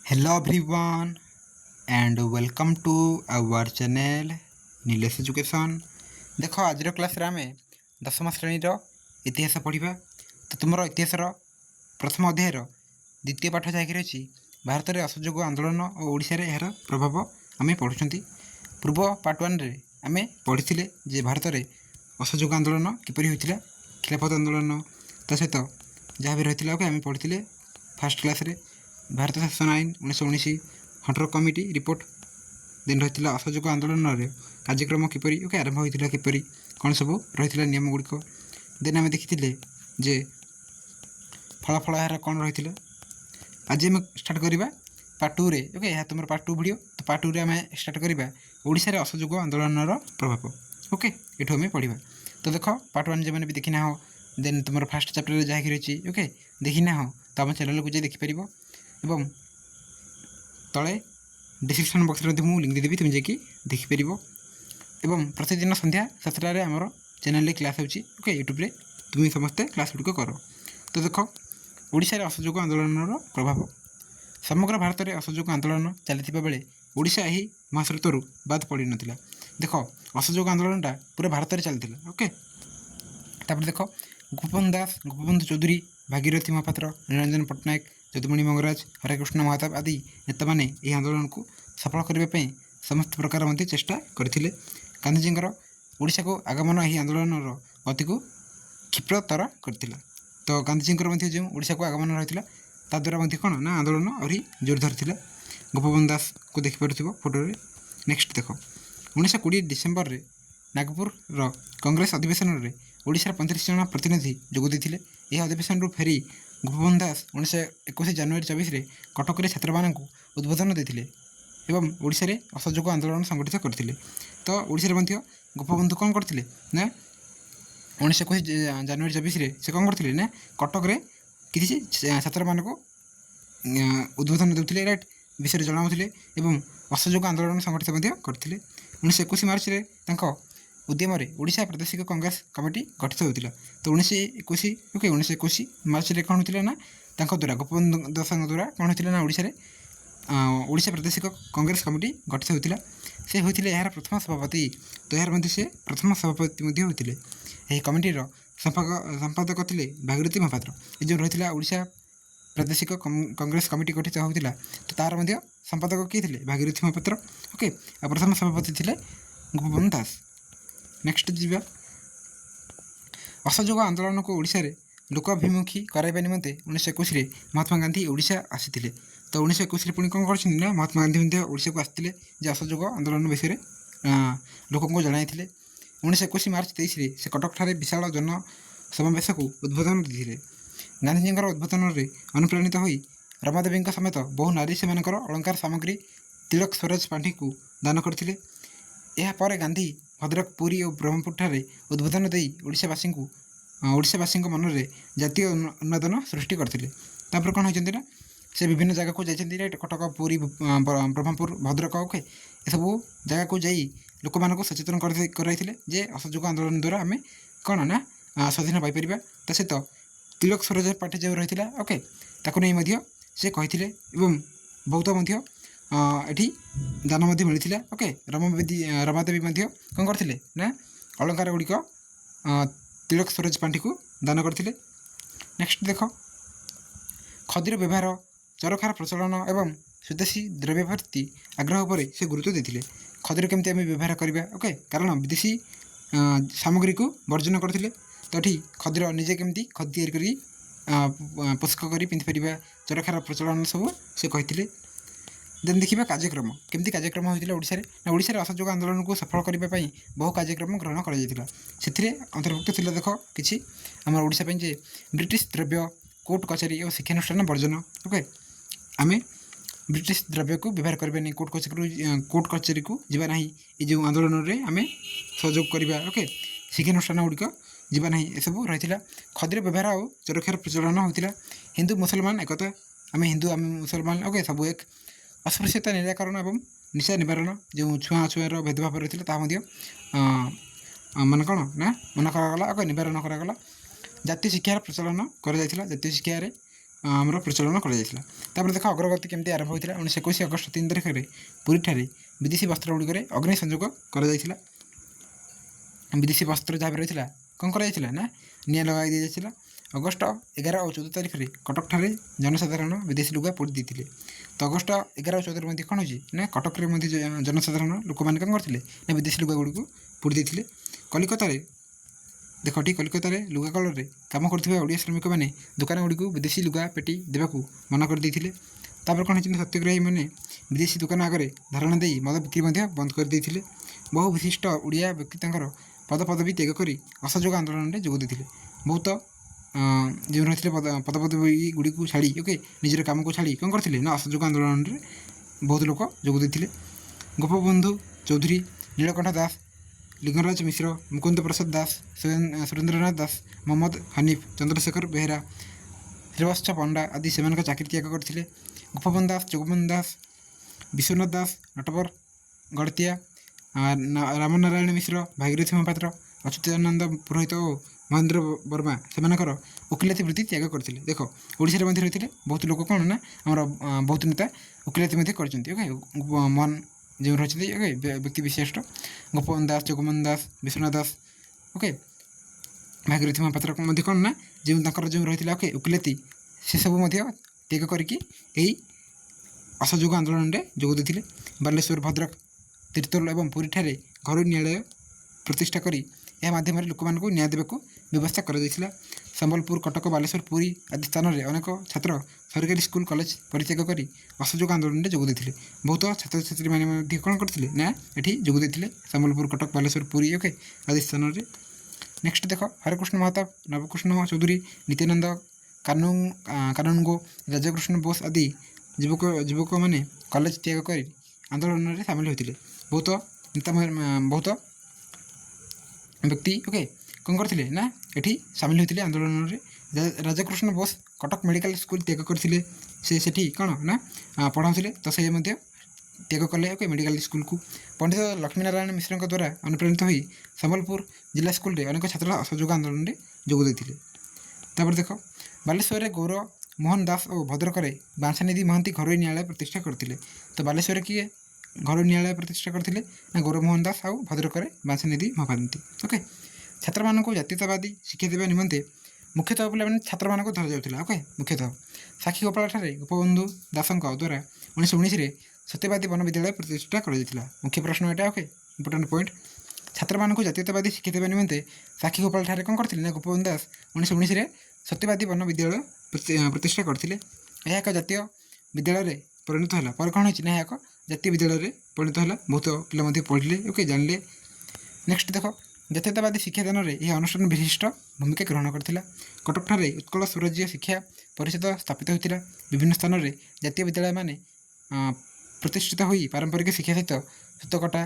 Hello everyone and welcome to our channel Nilesh education. देख आज class आम दशम श्रेणीर इतिहास पढ़ा। तो तुम इतिहास प्रथम अध्याय द्वितीय पाठ जहाँकि अच्छी भारत में असहयोग आंदोलन और ओडिशा रे यार प्रभाव आम पढ़ुं। पूर्व पार्ट वन आम पढ़ी जे भारत में असहयोग आंदोलन किपरि होता, खिलाफत आंदोलन ता सहित जहाँ भी रही आम पढ़ी फास्ट क्लास रे भारत शासन आईन 1919 हंटर कमिटी रिपोर्ट देन रही असहयोग आंदोलन कार्यक्रम किपरि ओके आरंभ होता किपरि कौन सब रही नियम गुड़िक देन आम देखी जे फलाफल यार कौन रही। आज आम स्टार्ट करवा पार्ट टू रे ओके यह तुम पार्ट टू वीडियो। तो पार्ट टू रे आम स्टार्ट करवा ओडिशा रे असहयोग आंदोलन प्रभाव ओके ये आम पढ़ा। तो देख पार्ट वन जो भी देखना हो देन तुम फास्ट चैप्टर जहाँकि रही ओके देखना हो तो आम चैनल को जाए देखिपर एवं तले डिस्क्रिप्शन बॉक्स में मुझे लिंक देदेवी तुम जाकि देखिपर एवं प्रतिदिन संध्या 7टार आमर चैनल क्लास होची ओके यूट्यूब रे तुम समस्ते क्लास गुड़िक कर। तो देख ओडिशा रे असहयोग आंदोलन प्रभाव समग्र भारत में असहयोग आंदोलन चलता बेले ओडिशा यही महासृतु बाद पड़ ना। देख असहयोग आंदोलनटा पूरा भारत में चलता ओके। तापर देख गोपबंधु दास, गोपबंधु चौधरी, भागीरथी महापात्र, निरंजन पट्टनायक, यदुमणि मंगराज, हरेकृष्ण महाताब आदि नेता मैंने यह आंदोलन को सफल करने समस्त प्रकार मध्य चेष्टा करथिले। गांधीजींकर ओडिशा को आगमन यह आंदोलन गति को क्षिप्रतर करथिला। तो गांधीजींकर मध्य जो ओडिशा को आगमन रही ताद्वारा मध्य कौन ना आंदोलन आहरी जोर धरथिला। गोपबंधु दास को देखिपारुथिबो फोटो रे। नेक्स्ट देख 1920 डिसेम्बर रे नागपुर कांग्रेस अधिवेशन में ओडिशार 35 जन प्रतिनिधि जोग देते। यह अधिवेशन फेरी गोपबंधु दास 1921 जनवरी 24 कटक में छात्र मान उद्बोधन देते एवं ओडिशा रे असहयोग आंदोलन संगठित करते। तो ओडिशा रे गोपबंधु कौन करते ना 1921 जनवरी 24 से कौन करते ना कटक में किसी छात्र मान उद्बोधन देते राइट विषय जनाऊले एवं असहयोग आंदोलन संगठित करते। 1921 मार्च उद्यम ओडिशा प्रादेशिक कांग्रेस कमिटी गठित होता। तो 1921 ओके 1921 मार्च रे कौन होता ना द्वारा गोपबंधु दास द्वारा कौन होता ना ओडिशा प्रादेशिक कांग्रेस कमिटी गठित होता। से होते यार प्रथम सभापति। तो यार से प्रथम सभापति होते। यह कमिटीर संपादक थे भागीरथी महापात्र। ये जो रही ओडिशा प्रादेशिक कांग्रेस कमिटी गठित होता तो तार संपादक किए थे भागीरथी महापात्र ओके। प्रथम सभापति थे गोपबंधु दास। नेक्स्ट जीवा असहयोग आंदोलन को ओडिशा रे लोकाभिमुखी कराइबा निमंते 1921 महात्मा गांधी ओडिशा आसीथिले। तो 1921 पुणी कौन कर महात्मा गांधी ओडिशा को आसते असहयोग आंदोलन विषय लोक जन। 1921 मार्च 23 से कटक ठारे विशाल जन समावेश को उद्बोधन देते। गांधीजी उद्बोधन में अनुप्राणित हो रमादेवी समेत बहु नारी से अलंकार सामग्री तिलक स्वराज पांठी को दान करते। यापर गांधी भद्रक, पुरी और ब्रह्मपुर ठारे उद्बोधन दे ओडिशावासी मन में जातीय उन्मादन सृष्टि करते। तापर कौन होती ना से विभिन्न जगह को जाइए राइट कटक, पुरी, ब्रह्मपुर, भद्रक ओके ये सब जगह को जाई लोक मानक सचेतन कराइले जे असहयोग आंदोलन द्वारा आम कौन ना स्वाधीन पाइपर। ता सहित तिलक स्वराज पार्टी जो रही ओके ताकू नहीं से कहते एवं बहुत ये दान मिलता ओके। रमादेवी कौन करते ना अलंकार गुड़िक तिलक स्वराज पांठी को दान करते। नेक्स्ट देख खदीर व्यवहार, चरखार प्रचलन एवं स्वदेशी द्रव्य प्रति आग्रह पर से गुरुत्व देते। खदीर केमती आम व्यवहार करवा ओके कारण विदेशी सामग्री को वर्जन करते। तो ये खदीर निजे केमती खदी तैयारी कर पोषक कर पिंधिपर चरखार प्रचलन सब से कहते। देन देखा कार्यक्रम केमती कार्यक्रम होता ओडिशा रे ना ओडिशा रे असहयोग आंदोलन को सफल करने बहु कार्यक्रम ग्रहण कर अंतर्भुक्त थी। देख कि आम ओडिशा जे ब्रिटिश द्रव्य, कोर्ट कचेरी और शिक्षानुष्ठान वर्जन ओके आम ब्रिटिश द्रव्य को व्यवहार करवानी, कोर्ट कचेरी को जीवा ना ये जो आंदोलन में आम सहयोग करवा ओके शिक्षानुष्ठान गुड़िक जीवा ना ये सब रही। खदीर व्यवहार और चरखार प्रचलन होता। हिंदू मुसलमान एकता आम हिंदू आम मुसलमान ओके सब एक। अस्पृश्यता निराकरण एवं निशा निवारण जो छुआ छुआर भेदभाव रही मन कौन ना मन कराला ओके निवारण करागला। जातीय शिक्षार प्रचलन कर जातीय शिक्षा ଆମର ପ୍ରଚଳନ କରାଯାଇଥିଲା। ତାପରେ ଦେଖ ଅଗ୍ରଗତି କେମିତି ଆରମ୍ଭ ହୋଇଥିଲା। 1921 ଅଗଷ୍ଟ 3 ତାରିଖରେ ପୁରୀଠାରେ ବିଦେଶୀ ବସ୍ତ୍ରଗୁଡ଼ିକରେ ଅଗ୍ନି ସଂଯୋଗ କରାଯାଇଥିଲା। ବିଦେଶୀ ବସ୍ତ୍ର ଯାହା ବି ରହିଥିଲା କ'ଣ କରାଯାଇଥିଲା ନା ନିଆଁ ଲଗାଇ ଦିଆଯାଇଥିଲା। ଅଗଷ୍ଟ 11 ଓ 14 ତାରିଖରେ କଟକଠାରେ ଜନସାଧାରଣ ବିଦେଶୀ ଲୁଗା ପୋଡ଼ି ଦେଇଥିଲେ। ତ ଅଗଷ୍ଟ 11 ଓ 14 ମଧ୍ୟ କ'ଣ ହେଉଛି ନା କଟକରେ ମଧ୍ୟ ଜନସାଧାରଣ ଲୋକମାନେ କ'ଣ କରିଥିଲେ ନା ବିଦେଶୀ ଲୁଗା ଗୁଡ଼ିକୁ ପୋଡ଼ି ଦେଇଥିଲେ। କଲିକତାରେ ଦେଖ ଏଠି କଲିକତାରେ ଲୁଗା କଳରେ କାମ କରୁଥିବା ଓଡ଼ିଆ ଶ୍ରମିକମାନେ ଦୋକାନ ଗୁଡ଼ିକୁ ବିଦେଶୀ ଲୁଗା ପେଟି ଦେବାକୁ ମନା କରିଦେଇଥିଲେ। ତାପରେ କ'ଣ ହେଇଛି ନା ସତ୍ୟାଗ୍ରହୀମାନେ ବିଦେଶୀ ଦୋକାନ ଆଗରେ ଧାରଣା ଦେଇ ମଦ ବିକ୍ରି ମଧ୍ୟ ବନ୍ଦ କରିଦେଇଥିଲେ। ବହୁ ବିଶିଷ୍ଟ ଓଡ଼ିଆ ବ୍ୟକ୍ତି ତାଙ୍କର ପଦପଦବୀ ତ୍ୟାଗ କରି ଅସହଯୋଗ ଆନ୍ଦୋଳନରେ ଯୋଗ ଦେଇଥିଲେ। ବହୁତ ଯେଉଁ ରହିଥିଲେ ପଦପଦବୀ ଗୁଡ଼ିକୁ ଛାଡ଼ି ନିଜର କାମକୁ ଛାଡ଼ି କ'ଣ କରିଥିଲେ ନା ଅସହଯୋଗ ଆନ୍ଦୋଳନରେ ବହୁତ ଲୋକ ଯୋଗ ଦେଇଥିଲେ। ଗୋପବନ୍ଧୁ ଚୌଧୁରୀ, ନୀଳକଣ୍ଠ ଦାସ, ଲିଙ୍ଗରାଜ ମିଶ୍ର, ମୁକୁନ୍ଦ ପ୍ରସାଦ ଦାସ, ସୁରେନ୍ଦ୍ରନାଥ ଦାସ, ମହମ୍ମଦ ହନିଫ, ଚନ୍ଦ୍ରଶେଖର ବେହେରା, ଶ୍ରୀବତ୍ସ ପଣ୍ଡା ଆଦି ସେମାନଙ୍କ ଚାକିରି ତ୍ୟାଗ କରିଥିଲେ। ଗୋପବନ୍ଧୁ ଦାସ, ଜଗବନ୍ଧୁ ଦାସ, ବିଶ୍ୱନାଥ ଦାସ, ନଟବର ଗଡ଼ତିଆ, ରାମନାରାୟଣ ମିଶ୍ର, ଭାଗୀରଥି ମହାପାତ୍ର, ଅଚ୍ୟୁତାନନ୍ଦ ପୁରୋହିତ ଓ ମହେନ୍ଦ୍ର ବର୍ମା ସେମାନଙ୍କର ଓକିଲାତି ବୃତ୍ତି ତ୍ୟାଗ କରିଥିଲେ। ଦେଖ ଓଡ଼ିଶାରେ ମଧ୍ୟ ରହିଥିଲେ ବହୁତ ଲୋକ କ'ଣ ନା ଆମର ବହୁତ ନେତା ଓକିଲାତି ମଧ୍ୟ କରିଛନ୍ତି। ମହାନ ଯେଉଁ ରହିଛନ୍ତି ବ୍ୟକ୍ତି ବିଶିଷ୍ଟ ଗୋପବନ୍ଧୁ ଦାସ, ଜଗବନ୍ଧୁ ଦାସ, ବିଶ୍ୱନାଥ ଦାସ ଭାଗୀରଥି ମହାପାତ୍ର ମଧ୍ୟ କ'ଣ ନା ଯେଉଁ ତାଙ୍କର ଯେଉଁ ରହିଥିଲା ଓକିଲାତି ସେସବୁ ମଧ୍ୟ ତ୍ୟାଗ କରିକି ଏହି ଅସହଯୋଗ ଆନ୍ଦୋଳନରେ ଯୋଗ ଦେଇଥିଲେ। ବାଲେଶ୍ୱର, ଭଦ୍ରକ, ତିର୍ତ୍ତୋଲ ଏବଂ ପୁରୀଠାରେ ଘରୋଇ ନ୍ୟାୟାଳୟ ପ୍ରତିଷ୍ଠା କରି ଏହା ମାଧ୍ୟମରେ ଲୋକମାନଙ୍କୁ ନ୍ୟାୟ ଦେବାକୁ ବ୍ୟବସ୍ଥା କରାଯାଇଥିଲା। ସମ୍ବଲପୁର, କଟକ, ବାଲେଶ୍ୱର, ପୁରୀ ଆଦି ସ୍ଥାନରେ ଅନେକ ଛାତ୍ର ସରକାରୀ ସ୍କୁଲ କଲେଜ ପରିତ୍ୟାଗ କରି ଅସହଯୋଗ ଆନ୍ଦୋଳନରେ ଯୋଗ ଦେଇଥିଲେ। ବହୁତ ଛାତ୍ରଛାତ୍ରୀମାନେ ମଧ୍ୟ କ'ଣ କରିଥିଲେ ନା ଏଠି ଯୋଗ ଦେଇଥିଲେ ସମ୍ବଲପୁର, କଟକ, ବାଲେଶ୍ୱର, ପୁରୀ ଆଦି ସ୍ଥାନରେ। ନେକ୍ସଟ ଦେଖ ହରେକୃଷ୍ଣ ମହତାବ, ନବକୃଷ୍ଣ ଚୌଧୁରୀ, ନିତ୍ୟାନନ୍ଦ କାନୁନଗୋ, ରାଧାକୃଷ୍ଣ ବୋଷ ଆଦି ଯୁବକମାନେ କଲେଜ ତ୍ୟାଗ କରି ଆନ୍ଦୋଳନରେ ସାମିଲ ହୋଇଥିଲେ। ବହୁତ ନେତା ବହୁତ ବ୍ୟକ୍ତି କ'ଣ କରିଥିଲେ ନା ଏଠି ସାମିଲ ହୋଇଥିଲେ ଆନ୍ଦୋଳନରେ। ରାଧାକୃଷ୍ଣ ବୋଷ କଟକ ମେଡ଼ିକାଲ ସ୍କୁଲ ତ୍ୟାଗ କରିଥିଲେ। ସେ ସେଠି କ'ଣ ନା ପଢ଼ାଉଥିଲେ, ତ ସେ ମଧ୍ୟ ତ୍ୟାଗ କଲେ ମେଡ଼ିକାଲ ସ୍କୁଲକୁ। ପଣ୍ଡିତ ଲକ୍ଷ୍ମୀନାରାୟଣ ମିଶ୍ରଙ୍କ ଦ୍ୱାରା ଅନୁପ୍ରାଣିତ ହୋଇ ସମ୍ବଲପୁର ଜିଲ୍ଲା ସ୍କୁଲରେ ଅନେକ ଛାତ୍ର ଅସହଯୋଗ ଆନ୍ଦୋଳନରେ ଯୋଗ ଦେଇଥିଲେ। ତାପରେ ଦେଖ ବାଲେଶ୍ୱରରେ ଗୌର ମୋହନ ଦାସ ଓ ଭଦ୍ରକରେ ବାଞ୍ଛାନିଧି ମହାନ୍ତି ଘରୋଇ ନ୍ୟାୟାଳୟ ପ୍ରତିଷ୍ଠା କରିଥିଲେ। ତ ବାଲେଶ୍ୱରରେ କିଏ ଘରୋଇ ନ୍ୟାୟାଳୟ ପ୍ରତିଷ୍ଠା କରିଥିଲେ ନା ଗୌରମୋହନ ଦାସ ଆଉ ଭଦ୍ରକରେ ବାଞ୍ଛାନିଧି ମହାନ୍ତି। ଛାତ୍ରମାନଙ୍କୁ ଜାତୀୟତାବାଦୀ ଶିକ୍ଷା ଦେବା ନିମନ୍ତେ ମୁଖ୍ୟତଃ ପିଲାମାନେ ଛାତ୍ରମାନଙ୍କୁ ଧରାଯାଉଥିଲା। ମୁଖ୍ୟତଃ ସାକ୍ଷୀଗୋପାଳଠାରେ ଗୋପବନ୍ଧୁ ଦାସଙ୍କ ଦ୍ୱାରା 1919ରେ ସତ୍ୟବାଦୀ ବନ ବିଦ୍ୟାଳୟ ପ୍ରତିଷ୍ଠା କରାଯାଇଥିଲା। ମୁଖ୍ୟ ପ୍ରଶ୍ନ ଏଇଟା ଇମ୍ପୋର୍ଟାଣ୍ଟ ପଏଣ୍ଟ। ଛାତ୍ରମାନଙ୍କୁ ଜାତୀୟତାବାଦୀ ଶିକ୍ଷା ଦେବା ନିମନ୍ତେ ସାକ୍ଷୀଗୋପାଳଠାରେ କ'ଣ କରିଥିଲେ ନା ଗୋପବନ୍ଧୁ ଦାସ 1919ରେ ସତ୍ୟବାଦୀ ବନ ବିଦ୍ୟାଳୟ ପ୍ରତିଷ୍ଠା କରିଥିଲେ। ଏହା ଏକ ଜାତୀୟ ବିଦ୍ୟାଳୟରେ ପରିଣତ ହେଲା। ପରେ କ'ଣ ହେଇଛି ନା ଏହା ଏକ ଜାତୀୟ ବିଦ୍ୟାଳୟରେ ପରିଣତ ହେଲା। ବହୁତ ପିଲା ମଧ୍ୟ ପଢ଼ିଲେ ଜାଣିଲେ। ନେକ୍ସଟ ଦେଖ ଜାତୀୟତାବାଦୀ ଶିକ୍ଷାଦାନରେ ଏହି ଅନୁଷ୍ଠାନ ବିଶିଷ୍ଟ ଭୂମିକା ଗ୍ରହଣ କରିଥିଲା। କଟକଠାରେ ଉତ୍କଳ ସ୍ୱରାଜ୍ୟ ଶିକ୍ଷା ପରିଷଦ ସ୍ଥାପିତ ହୋଇଥିଲା। ବିଭିନ୍ନ ସ୍ଥାନରେ ଜାତୀୟ ବିଦ୍ୟାଳୟମାନେ ପ୍ରତିଷ୍ଠିତ ହୋଇ ପାରମ୍ପରିକ ଶିକ୍ଷା ସହିତ ସୁତକଟା,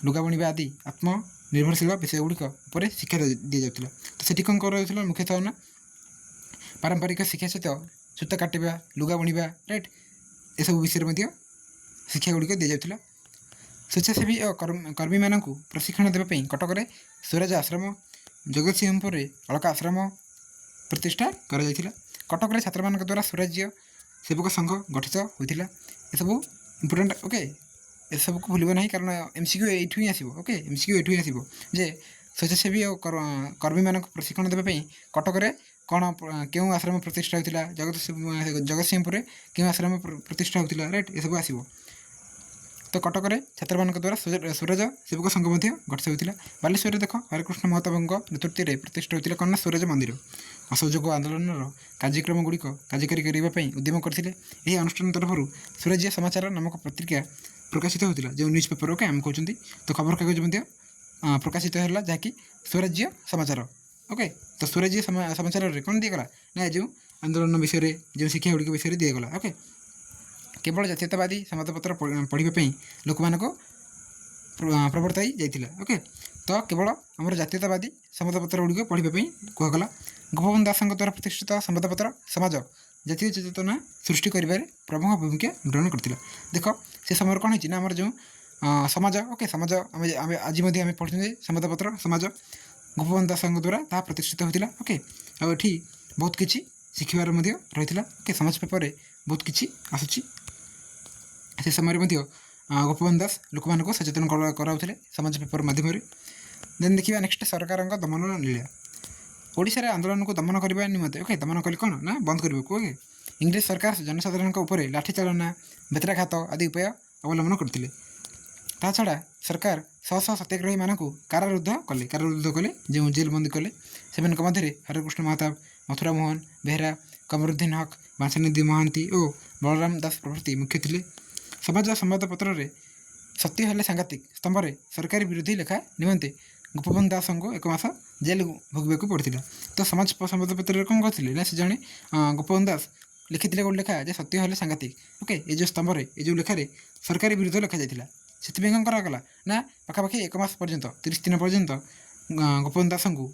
ଲୁଗା ବୁଣିବା ଆଦି ଆତ୍ମନିର୍ଭରଶୀଳ ବିଷୟଗୁଡ଼ିକ ଉପରେ ଶିକ୍ଷା ଦିଆଯାଉଥିଲା। ତ ସେଠି କ'ଣ କରାଯାଉଥିଲା ମୁଖ୍ୟତଃ ନା ପାରମ୍ପରିକ ଶିକ୍ଷା ସହିତ ସୂତା କାଟିବା, ଲୁଗା ବୁଣିବା ଏସବୁ ବିଷୟରେ ମଧ୍ୟ ଶିକ୍ଷା ଗୁଡ଼ିକ ଦିଆଯାଉଥିଲା। ସ୍ୱେଚ୍ଛାସେବୀ ଓ କର୍ମୀମାନଙ୍କୁ ପ୍ରଶିକ୍ଷଣ ଦେବା ପାଇଁ କଟକରେ ସ୍ୱରାଜ ଆଶ୍ରମ, ଜଗତସିଂହପୁରରେ ଅଳକା ଆଶ୍ରମ ପ୍ରତିଷ୍ଠା କରାଯାଇଥିଲା। କଟକରେ ଛାତ୍ରମାନଙ୍କ ଦ୍ୱାରା ସ୍ୱରାଜ୍ୟ ସେବକ ସଂଘ ଗଠିତ ହୋଇଥିଲା। ଏସବୁ ଇମ୍ପୋର୍ଟାଣ୍ଟ ଏସବୁକୁ ଭୁଲିବ ନାହିଁ, କାରଣ MCQ ଏଇଠୁ ହିଁ ଆସିବ। MCQ ଏଇଠୁ ହିଁ ଆସିବ ଯେ ସ୍ୱେଚ୍ଛାସେବୀ ଓ କର୍ମୀମାନଙ୍କୁ ପ୍ରଶିକ୍ଷଣ ଦେବା ପାଇଁ କଟକରେ କ'ଣ କେଉଁ ଆଶ୍ରମ ପ୍ରତିଷ୍ଠା ହୋଇଥିଲା, ଜଗତସିଂହପୁରରେ କେଉଁ ଆଶ୍ରମ ପ୍ରତିଷ୍ଠା ହୋଇଥିଲା ଏସବୁ ଆସିବ। ତ କଟକରେ ଛାତ୍ରମାନଙ୍କ ଦ୍ୱାରା ସ୍ୱରାଜ ସେବକ ସଂଘ ମଧ୍ୟ ଗଠିତ ହୋଇଥିଲା। ବାଲେଶ୍ୱରରେ ଦେଖ ହରେକୃଷ୍ଣ ମହତାବଙ୍କ ନେତୃତ୍ୱରେ ପ୍ରତିଷ୍ଠା ହୋଇଥିଲା କ'ଣ ନା ସ୍ୱରାଜ ମନ୍ଦିର। ଅସହଯୋଗ ଆନ୍ଦୋଳନର କାର୍ଯ୍ୟକ୍ରମ ଗୁଡ଼ିକ କାର୍ଯ୍ୟକାରୀ କରିବା ପାଇଁ ଉଦ୍ୟମ କରିଥିଲେ। ଏହି ଅନୁଷ୍ଠାନ ତରଫରୁ ସ୍ୱରାଜ୍ୟ ସମାଚାର ନାମକ ପତ୍ରିକା ପ୍ରକାଶିତ ହୋଇଥିଲା, ଯେଉଁ ନ୍ୟୁଜ୍ ପେପର ଆମେ କହୁଛନ୍ତି। ତ ଖବରକାଗଜ ମଧ୍ୟ ପ୍ରକାଶିତ ହେଲା, ଯାହାକି ସ୍ୱରାଜ୍ୟ ସମାଚାର। ତ ସ୍ୱରାଜ୍ୟ ସମାଚାରରେ କ'ଣ ଦିଆଗଲା ନା ଯେଉଁ ଆନ୍ଦୋଳନ ବିଷୟରେ, ଯେଉଁ ଶିକ୍ଷା ଗୁଡ଼ିକ ବିଷୟରେ ଦିଆଗଲା। କେବଳ ଜାତୀୟତାବାଦୀ ସମ୍ବାଦପତ୍ର ପଢ଼ିବା ପାଇଁ ଲୋକମାନଙ୍କୁ ପ୍ରବର୍ତ୍ତାଇ ଯାଇଥିଲା। ତ କେବଳ ଆମର ଜାତୀୟତାବାଦୀ ସମ୍ବାଦପତ୍ର ଗୁଡ଼ିକ ପଢ଼ିବା ପାଇଁ କୁହାଗଲା। ଗୋପବନ୍ଧୁ ଦାସଙ୍କ ଦ୍ୱାରା ପ୍ରତିଷ୍ଠିତ ସମ୍ବାଦପତ୍ର ସମାଜ ଜାତୀୟ ଚେତନା ସୃଷ୍ଟି କରିବାରେ ପ୍ରମୁଖ ଭୂମିକା ଗ୍ରହଣ କରିଥିଲା। ଦେଖ ସେ ସମୟରେ କ'ଣ ହେଇଛି ନା ଆମର ଯେଉଁ ସମାଜ ସମାଜ ଆମେ ଆଜି ମଧ୍ୟ ଆମେ ପଢ଼ୁଛନ୍ତି ସମ୍ବାଦପତ୍ର ସମାଜ ଗୋପବନ୍ଧୁ ଦାସଙ୍କ ଦ୍ୱାରା ତାହା ପ୍ରତିଷ୍ଠିତ ହୋଇଥିଲା। ଆଉ ଏଠି ବହୁତ କିଛି ଶିଖିବାର ମଧ୍ୟ ରହିଥିଲା। ଓକେ, ସମାଜ ପେପରରେ ବହୁତ କିଛି ଆସୁଛି। ସେ ସମୟରେ ମଧ୍ୟ ଗୋପବନ୍ଧୁ ଦାସ ଲୋକମାନଙ୍କୁ ସଚେତନ କରାଉଥିଲେ ସମାଜ ପେପର ମାଧ୍ୟମରେ। ଦେନ୍ ଦେଖିବା ନେକ୍ସଟ ସରକାରଙ୍କ ଦମନ ଲୀଳା। ଓଡ଼ିଶାରେ ଆନ୍ଦୋଳନକୁ ଦମନ କରିବା ନିମନ୍ତେ ଓକେ ଦମନ କଲେ କ'ଣ ନା ବନ୍ଦ କରିବାକୁ। ଓକେ, ଇଂରେଜ ସରକାର ଜନସାଧାରଣଙ୍କ ଉପରେ ଲାଠିଚାଳନା ବେତ୍ରାଘାତ ଆଦି ଉପାୟ ଅବଲମ୍ବନ କରିଥିଲେ। ତା ଛଡ଼ା ସରକାର ଶହ ଶହ ସତ୍ୟାଗ୍ରହୀମାନଙ୍କୁ କାରାରୁଦ୍ଧ କଲେ ଯେଉଁ ଜେଲ ବନ୍ଦୀ କଲେ। ସେମାନଙ୍କ ମଧ୍ୟରେ ହରେକୃଷ୍ଣ ମହତାବ, ମଥୁରା ମୋହନ ବେହେରା, କମରୁଦ୍ଦିନ ହକ୍, ବାଂଶନିଧି ମହାନ୍ତି ଓ ବଳରାମ ଦାସ ପ୍ରଭୃତି ମୁଖ୍ୟ ଥିଲେ। ସମାଜ ସମ୍ବାଦପତ୍ରରେ ସତ୍ୟ ହେଲେ ସାଂଘାତିକ ସ୍ତମ୍ଭରେ ସରକାରୀ ବିରୋଧୀ ଲେଖା ନିମନ୍ତେ ଗୋପବନ୍ଧୁ ଦାସଙ୍କୁ 1 ମାସ ଜେଲ୍ ଭୋଗିବାକୁ ପଡ଼ିଥିଲା। ତ ସମାଜ ସମ୍ବାଦପତ୍ରରେ କ'ଣ କରିଥିଲେ ନା ସେ ଜଣେ ଗୋପବନ୍ଧୁ ଦାସ ଲେଖିଥିଲେ ଗୋଟେ ଲେଖା ଯେ ସତ୍ୟ ହେଲେ ସାଂଘାତିକ। ଓକେ, ଏ ଯେଉଁ ସ୍ତମ୍ଭରେ ଏ ଯେଉଁ ଲେଖାରେ ସରକାରୀ ବିରୋଧ ଲେଖାଯାଇଥିଲା। ସେଥିପାଇଁ କ'ଣ କରାଗଲା ନା ପାଖାପାଖି 1 ମାସ ପର୍ଯ୍ୟନ୍ତ 30 ଦିନ ପର୍ଯ୍ୟନ୍ତ ଗୋପବନ୍ଧୁ ଦାସଙ୍କୁ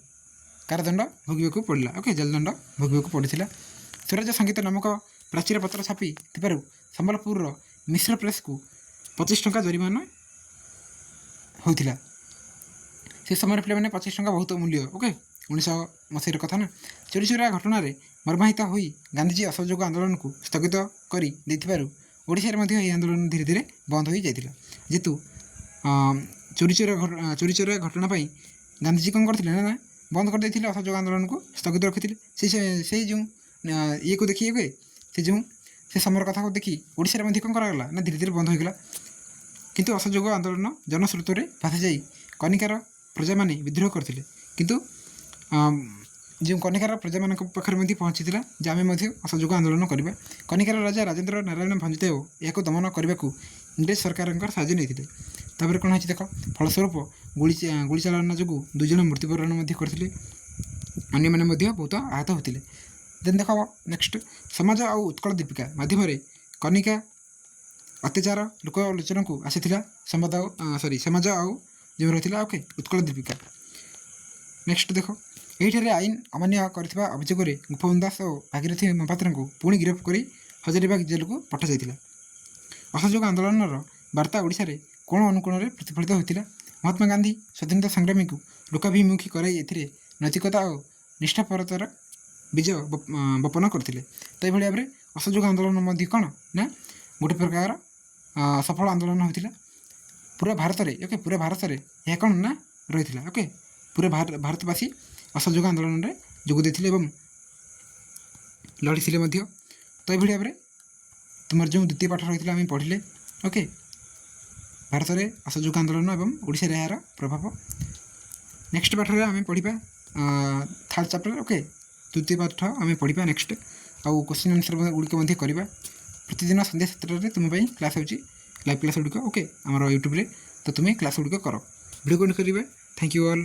କାରାଦଣ୍ଡ ଭୋଗିବାକୁ ପଡ଼ିଲା। ଓକେ, ଜେଲ୍ ଦଣ୍ଡ ଭୋଗିବାକୁ ପଡ଼ିଥିଲା। ସ୍ୱରାଜ ସଙ୍ଗୀତ ନାମକ ପ୍ରାଚୀର ପତ୍ର ଛାପି ଥିବାରୁ ସମ୍ବଲପୁରର ମିଶ୍ର ପ୍ରେସ୍କୁ 25 ଟଙ୍କା ଜରିମାନା ହୋଇଥିଲା। ସେ ସମୟରେ ପିଲାମାନେ 25 ଟଙ୍କା ବହୁତ ମୂଲ୍ୟ। ଓକେ, 1900 ମସିହାର କଥା ନା। ଚୋରି ଚୋରା ଘଟଣାରେ ମର୍ମାହିତ ହୋଇ ଗାନ୍ଧିଜୀ ଅସହଯୋଗ ଆନ୍ଦୋଳନକୁ ସ୍ଥଗିତ କରି ଦେଇଥିବାରୁ ଓଡ଼ିଶାରେ ମଧ୍ୟ ଏହି ଆନ୍ଦୋଳନ ଧୀରେ ଧୀରେ ବନ୍ଦ ହୋଇଯାଇଥିଲା। ଯେହେତୁ ଚୋରି ଚୋରା ଘଟଣା ପାଇଁ ଗାନ୍ଧିଜୀ କ'ଣ କରିଥିଲେ ନା ବନ୍ଦ କରିଦେଇଥିଲେ, ଅସହଯୋଗ ଆନ୍ଦୋଳନକୁ ସ୍ଥଗିତ ରଖିଥିଲେ। ସେଇ ଯେଉଁ ଇଏକୁ ଦେଖି ହୁଏ ସେ ସମୟର କଥାକୁ ଦେଖି ଓଡ଼ିଶାରେ ମଧ୍ୟ କ'ଣ କରାଗଲା ନା ଧୀରେ ଧୀରେ ବନ୍ଦ ହୋଇଗଲା। କିନ୍ତୁ ଅସହଯୋଗ ଆନ୍ଦୋଳନ ଜନସ୍ରୋତରେ ଭାସିଯାଇ କନିକାର ପ୍ରଜାମାନେ ବିଦ୍ରୋହ କରିଥିଲେ। କିନ୍ତୁ ଯେଉଁ କନିକାର ପ୍ରଜାମାନଙ୍କ ପାଖରେ ମଧ୍ୟ ପହଞ୍ଚିଥିଲା ଯେ ଆମେ ମଧ୍ୟ ଅସହଯୋଗ ଆନ୍ଦୋଳନ କରିବା। କନିକାର ରାଜା ରାଜେନ୍ଦ୍ର ନାରାୟଣ ଭଞ୍ଜଦେବ ଏହାକୁ ଦମନ କରିବାକୁ ଇଂରେଜ ସରକାରଙ୍କର ସାହାଯ୍ୟ ନେଇଥିଲେ। ତାପରେ କ'ଣ ହେଇଛି ଦେଖ, ଫଳସ୍ୱରୂପ ଗୁଳିଚାଳନା ଯୋଗୁଁ 2 ଜଣ ମୃତ୍ୟୁବରଣ ମଧ୍ୟ କରିଥିଲେ, ଅନ୍ୟମାନେ ମଧ୍ୟ ବହୁତ ଆହତ ହୋଇଥିଲେ। ଦେନ୍ ଦେଖ ନେକ୍ସଟ, ସମାଜ ଆଉ ଉତ୍କଳ ଦୀପିକା ମାଧ୍ୟମରେ କନିକା ଅତ୍ୟାଚାର ଲୋକଲୋଚନକୁ ଆସିଥିଲା। ସମାଜ ଆଉ ଯେଉଁ ରହିଥିଲା ଓକେ ଉତ୍କଳ ଦୀପିକା। ନେକ୍ସଟ ଦେଖ, ଏହିଠାରେ ଆଇନ ଅମାନ୍ୟ କରିଥିବା ଅଭିଯୋଗରେ ଗୋପବନ୍ଧୁ ଦାସ ଓ ଭାଗୀରଥୀ ମହାପାତ୍ରଙ୍କୁ ପୁଣି ଗିରଫ କରି ହଜାରିବାଗ ଜେଲକୁ ପଠାଯାଇଥିଲା। ଅସହଯୋଗ ଆନ୍ଦୋଳନର ବାର୍ତ୍ତା ଓଡ଼ିଶାରେ କୋଣ ଅନୁକୋଣରେ ପ୍ରତିଫଳିତ ହୋଇଥିଲା। ମହାତ୍ମା ଗାନ୍ଧୀ ସ୍ୱାଧୀନତା ସଂଗ୍ରାମୀଙ୍କୁ ଲୋକାଭିମୁଖୀ କରାଇ ଏଥିରେ ନୈତିକତା ଓ ନିଷ୍ଠାପରତାର ବୀଜ ବପନ କରିଥିଲେ। ତ ଏଭଳି ଭାବରେ ଅସହଯୋଗ ଆନ୍ଦୋଳନ ମଧ୍ୟ କ'ଣ ନା ଗୋଟେ ପ୍ରକାର ସଫଳ ଆନ୍ଦୋଳନ ହୋଇଥିଲା ପୁରା ଭାରତରେ। ଓକେ, ପୁରା ଭାରତରେ ଏହା କ'ଣ ନା ରହିଥିଲା। ଓକେ, ପୁରା ଭାରତବାସୀ ଅସହଯୋଗ ଆନ୍ଦୋଳନରେ ଯୋଗ ଦେଇଥିଲେ ଏବଂ ଲଢ଼ିଥିଲେ ମଧ୍ୟ। ତ ଏଭଳି ଭାବରେ ତୁମର ଯେଉଁ ଦ୍ୱିତୀୟ ପାଠ ରହିଥିଲା ଆମେ ପଢ଼ିଲେ। ଓକେ, ଭାରତରେ ଅସହଯୋଗ ଆନ୍ଦୋଳନ ଏବଂ ଓଡ଼ିଶାରେ ଏହାର ପ୍ରଭାବ। ନେକ୍ସଟ ପାଠରେ ଆମେ ପଢ଼ିବା 3rd ଚାପ୍ଟର। ଓକେ, ତୃତୀୟ ପାଠ ଆମେ ପଢ଼ିବା ନେକ୍ସଟ, ଆଉ କ୍ୱେଶ୍ଚିନ୍ ଆନ୍ସର ଗୁଡ଼ିକ ମଧ୍ୟ କରିବା। ପ୍ରତିଦିନ ସନ୍ଧ୍ୟା 7টাରେ ତୁମ ପାଇଁ କ୍ଲାସ୍ ହେଉଛି, ଲାଇଭ୍ କ୍ଲାସ୍ ଗୁଡ଼ିକ। ଓକେ, ଆମର ୟୁଟ୍ୟୁବରେ। ତ ତୁମେ କ୍ଲାସ୍ ଗୁଡ଼ିକ କର। ଭିଡ଼ିଓ କଣ କରିବା। Thank you all.